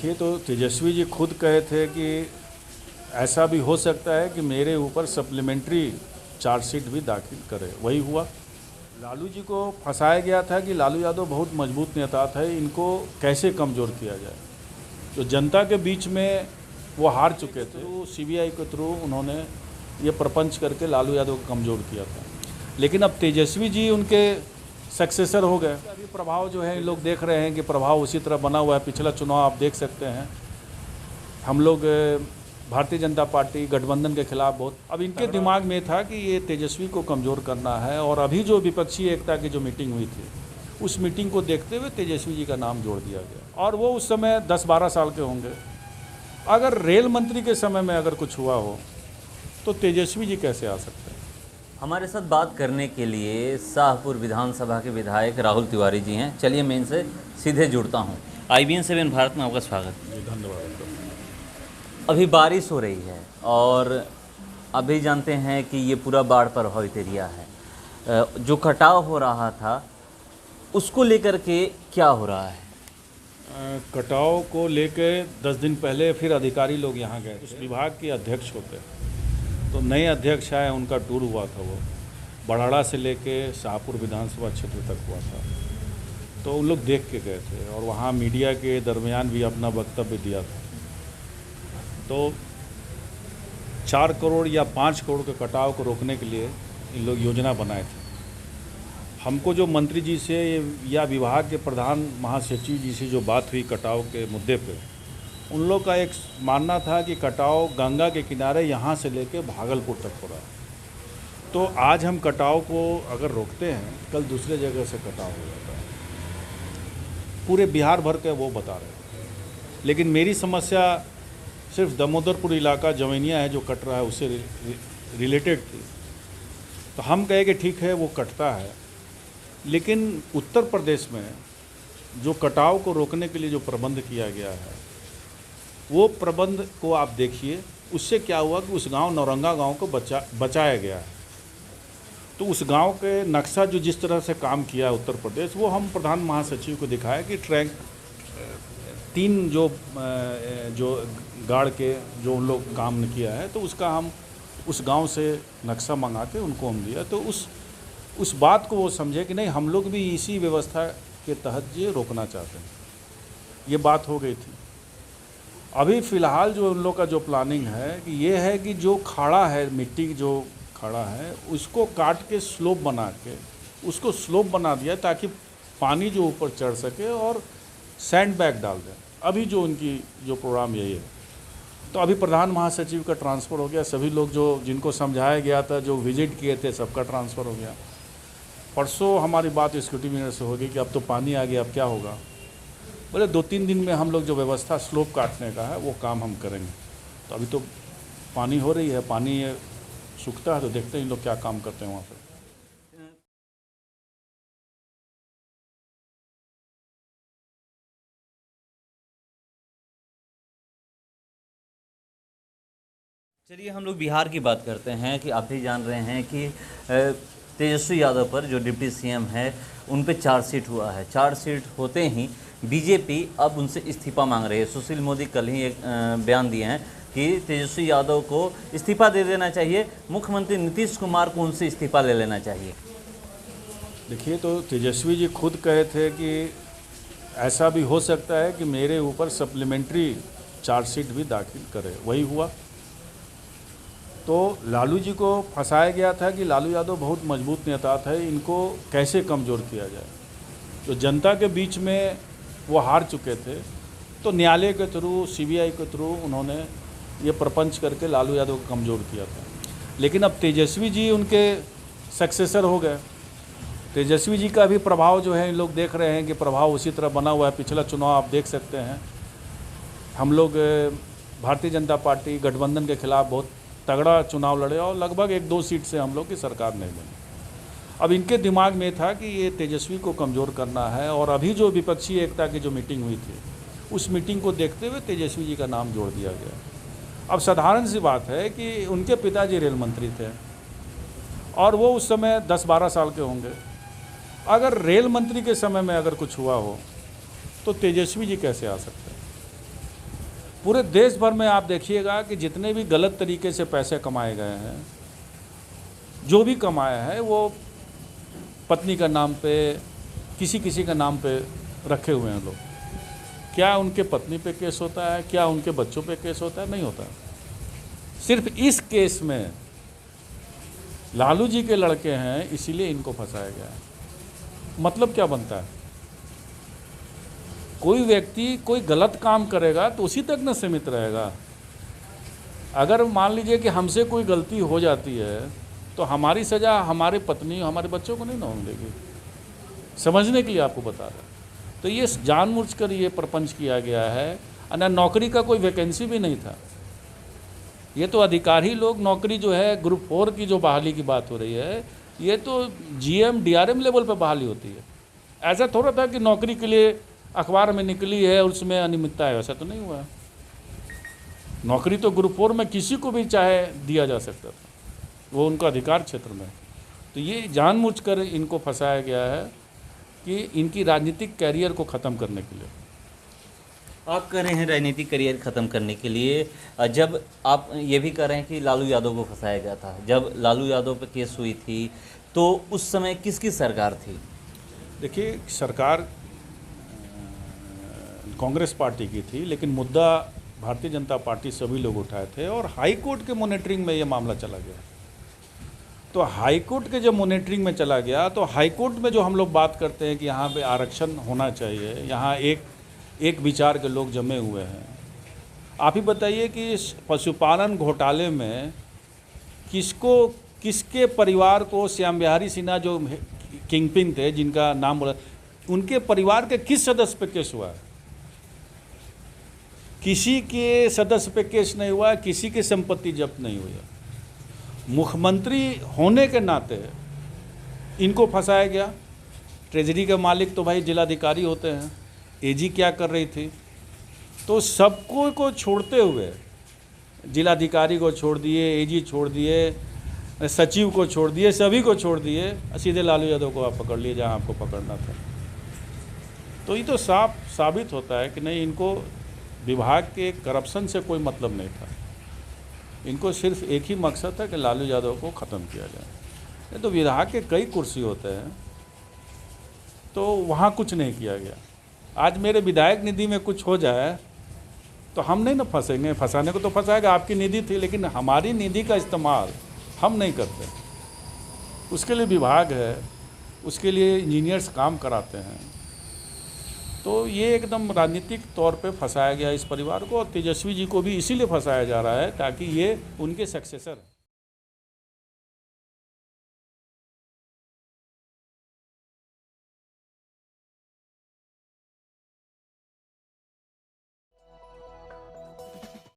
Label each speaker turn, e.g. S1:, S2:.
S1: देखिए, तो तेजस्वी जी खुद कहे थे कि ऐसा भी हो सकता है कि मेरे ऊपर सप्लीमेंट्री चार्जशीट भी दाखिल करे। वही हुआ। लालू जी को फंसाया गया था कि लालू यादव बहुत मजबूत नेता थे, इनको कैसे कमज़ोर किया जाए। तो जनता के बीच में वो हार चुके थे, तो सीबीआई के थ्रू उन्होंने ये प्रपंच करके लालू यादव को कमज़ोर किया था। लेकिन अब तेजस्वी जी उनके सक्सेसर हो गए। अभी प्रभाव जो है, लोग देख रहे हैं कि प्रभाव उसी तरह बना हुआ है। पिछला चुनाव आप देख सकते हैं, हम लोग भारतीय जनता पार्टी गठबंधन के खिलाफ बहुत, अब इनके दिमाग में था कि ये तेजस्वी को कमज़ोर करना है। और अभी जो विपक्षी एकता की जो मीटिंग हुई थी, उस मीटिंग को देखते हुए तेजस्वी जी का नाम जोड़ दिया गया। और वो उस समय 10-12 साल के होंगे। अगर रेल मंत्री के समय में अगर कुछ हुआ हो तो तेजस्वी जी कैसे आ सकते हैं।
S2: हमारे साथ बात करने के लिए शाहपुर विधानसभा के विधायक राहुल तिवारी जी हैं। चलिए मैं इनसे सीधे जुड़ता हूं। IBN 7 भारत में आपका स्वागत।
S1: जी धन्यवाद।
S2: अभी बारिश हो रही है और अभी जानते हैं कि ये पूरा बाढ़ प्रभावित एरिया है। जो कटाव हो रहा था उसको लेकर के क्या हो रहा है?
S1: कटाव को लेके 10 दिन पहले फिर अधिकारी लोग यहाँ गए। उस विभाग के अध्यक्ष होते, तो नए अध्यक्ष आए, उनका टूर हुआ था। वो बड़ाड़ा से लेके शाहपुर विधानसभा क्षेत्र तक हुआ था। तो उन लोग देख के गए थे और वहाँ मीडिया के दरमियान भी अपना वक्तव्य दिया था। तो 4 करोड़ या 5 करोड़ के कटाव को रोकने के लिए इन लोग योजना बनाए थे। हमको जो मंत्री जी से या विभाग के प्रधान महासचिव जी से जो बात हुई कटाव के मुद्दे पे, उन लोग का एक मानना था कि कटाव गंगा के किनारे यहाँ से लेके भागलपुर तक हो रहा है। तो आज हम कटाव को अगर रोकते हैं, कल दूसरे जगह से कटाव हो जाता है। पूरे बिहार भर के वो बता रहे हैं। लेकिन मेरी समस्या सिर्फ दामोदरपुर इलाका जवैनिया है जो कट रहा है, उससे रिलेटेड थी। तो हम कहे कि ठीक है वो कटता है, लेकिन उत्तर प्रदेश में जो कटाव को रोकने के लिए जो प्रबंध किया गया है, वो प्रबंध को आप देखिए। उससे क्या हुआ कि उस गांव नौरंगा गांव को बचाया गया है। तो उस गांव के नक्शा जो जिस तरह से काम किया है उत्तर प्रदेश, वो हम प्रधान महासचिव को दिखाया कि ट्रैक 3 जो गाड़ के जो उन लोग काम ने किया है, तो उसका हम उस गांव से नक्शा मंगा के उनको हम दिया। तो उस बात को वो समझे कि नहीं, हम लोग भी इसी व्यवस्था के तहत ये रोकना चाहते हैं। ये बात हो गई थी। अभी फ़िलहाल जो उन लोग का जो प्लानिंग है कि ये है कि जो खाड़ा है, मिट्टी जो खाड़ा है, उसको काट के स्लोप बना के उसको स्लोप बना दिया ताकि पानी जो ऊपर चढ़ सके और सैंड बैग डाल दें। अभी जो उनकी जो प्रोग्राम यही है। तो अभी प्रधान महासचिव का ट्रांसफ़र हो गया। सभी लोग जो जिनको समझाया गया था, जो विजिट किए थे, सबका ट्रांसफ़र हो गया। परसों हमारी बात सिक्योरिटी मिनिस्टर से होगी कि अब तो पानी आ गया, अब क्या होगा। बोले 2-3 दिन में हम लोग जो व्यवस्था स्लोप काटने का है वो काम हम करेंगे। तो अभी तो पानी हो रही है, पानी सूखता है तो देखते हैं इन लोग क्या काम करते हैं वहाँ पर।
S2: चलिए हम लोग बिहार की बात करते हैं कि आप भी जान रहे हैं कि तेजस्वी यादव पर जो डिप्टी CM है उन पे चार्जशीट हुआ है। चार्जशीट होते ही बीजेपी अब उनसे इस्तीफा मांग रही है। सुशील मोदी कल ही एक बयान दिए हैं कि तेजस्वी यादव को इस्तीफा दे देना चाहिए, मुख्यमंत्री नीतीश कुमार को उनसे इस्तीफा ले लेना चाहिए।
S1: देखिए, तो तेजस्वी जी खुद कहे थे कि ऐसा भी हो सकता है कि मेरे ऊपर सप्लीमेंट्री चार्जशीट भी दाखिल करे। वही हुआ। तो लालू जी को फंसाया गया था कि लालू यादव बहुत मजबूत नेता थे, इनको कैसे कमज़ोर किया जाए। तो जनता के बीच में वो हार चुके थे। तो न्यायालय के थ्रू, CBI के थ्रू उन्होंने ये प्रपंच करके लालू यादव को कमज़ोर किया था। लेकिन अब तेजस्वी जी उनके सक्सेसर हो गए। तेजस्वी जी का भी प्रभाव जो है, लोग देख रहे हैं कि प्रभाव उसी तरह बना हुआ है। पिछला चुनाव आप देख सकते हैं, हम लोग भारतीय जनता पार्टी गठबंधन के खिलाफ बहुत तगड़ा चुनाव लड़े और लगभग 1-2 सीट से हम लोग की सरकार नहीं बनी। अब इनके दिमाग में था कि ये तेजस्वी को कमज़ोर करना है। और अभी जो विपक्षी एकता की जो मीटिंग हुई थी, उस मीटिंग को देखते हुए तेजस्वी जी का नाम जोड़ दिया गया। अब साधारण सी बात है कि उनके पिताजी रेल मंत्री थे और वो उस समय 10-12 साल के होंगे। अगर रेल मंत्री के समय में अगर कुछ हुआ हो तो तेजस्वी जी कैसे आ सकते हैं। पूरे देश भर में आप देखिएगा कि जितने भी गलत तरीके से पैसे कमाए गए हैं, जो भी कमाया है वो पत्नी का नाम पे, किसी का नाम पे रखे हुए हैं लोग। क्या उनके पत्नी पे केस होता है? क्या उनके बच्चों पे केस होता है? नहीं होता। सिर्फ इस केस में लालू जी के लड़के हैं, इसीलिए इनको फंसाया गया है। मतलब क्या बनता है? कोई व्यक्ति कोई गलत काम करेगा तो उसी तक न सीमित रहेगा। अगर मान लीजिए कि हमसे कोई गलती हो जाती है तो हमारी सज़ा हमारे पत्नी, हमारे बच्चों को नहीं ना मिलेगी। समझने के लिए आपको बता रहा। तो ये जानबूझकर ये प्रपंच किया गया है। ना नौकरी का कोई वैकेंसी भी नहीं था। ये तो अधिकारी लोग नौकरी जो है ग्रुप 4 की जो बहाली की बात हो रही है, ये तो GM DRM लेवल पर बहाली होती है। ऐसा थोड़ा था कि नौकरी के लिए अखबार में निकली है और उसमें अनियमितता है, वैसा तो नहीं हुआ। नौकरी तो ग्रुप 4 में किसी को भी चाहे दिया जा सकता था, वो उनका अधिकार क्षेत्र में। तो ये जानबूझकर इनको फंसाया गया है कि इनकी राजनीतिक कैरियर को ख़त्म करने के लिए।
S2: आप कह रहे हैं राजनीतिक करियर ख़त्म करने के लिए, जब आप ये भी कह रहे हैं कि लालू यादव को फंसाया गया था, जब लालू यादव पे केस हुई थी तो उस समय किसकी सरकार थी?
S1: देखिए, सरकार कांग्रेस पार्टी की थी, लेकिन मुद्दा भारतीय जनता पार्टी सभी लोग उठाए थे और हाई कोर्ट के मॉनिटरिंग में ये मामला चला गया। तो हाई कोर्ट के जब मॉनिटरिंग में चला गया तो हाई कोर्ट में जो हम लोग बात करते हैं कि यहाँ पे आरक्षण होना चाहिए, यहाँ एक विचार के लोग जमे हुए हैं। आप ही बताइए कि इस पशुपालन घोटाले में किसके परिवार को श्याम बिहारी सिन्हा जो किंगपिन थे, जिनका नाम बोला, उनके परिवार के किस सदस्य पे केस हुआ है? किसी के सदस्य पे केस नहीं हुआ, किसी की संपत्ति जब्त नहीं हुई है। मुख्यमंत्री होने के नाते इनको फंसाया गया। ट्रेजरी के मालिक तो भाई जिलाधिकारी होते हैं। AG क्या कर रही थी? तो सबको को छोड़ते हुए जिलाधिकारी को छोड़ दिए, AG छोड़ दिए, सचिव को छोड़ दिए, सभी को छोड़ दिए, सीधे लालू यादव को आप पकड़ लिए जहां आपको पकड़ना था। तो ये तो साफ साबित होता है कि नहीं, इनको विभाग के करप्शन से कोई मतलब नहीं था। इनको सिर्फ एक ही मकसद था कि लालू यादव को ख़त्म किया जाए। ये तो विधायक के कई कुर्सी होते हैं, तो वहाँ कुछ नहीं किया गया। आज मेरे विधायक निधि में कुछ हो जाए तो हम नहीं ना फंसेंगे। फंसाने को तो फंसाएगा, आपकी निधि थी, लेकिन हमारी निधि का इस्तेमाल हम नहीं करते। उसके लिए विभाग है, उसके लिए इंजीनियर्स काम कराते हैं। तो ये एकदम राजनीतिक तौर पे फंसाया गया इस परिवार को, और तेजस्वी जी को भी इसीलिए फंसाया जा रहा है ताकि ये उनके सक्सेसर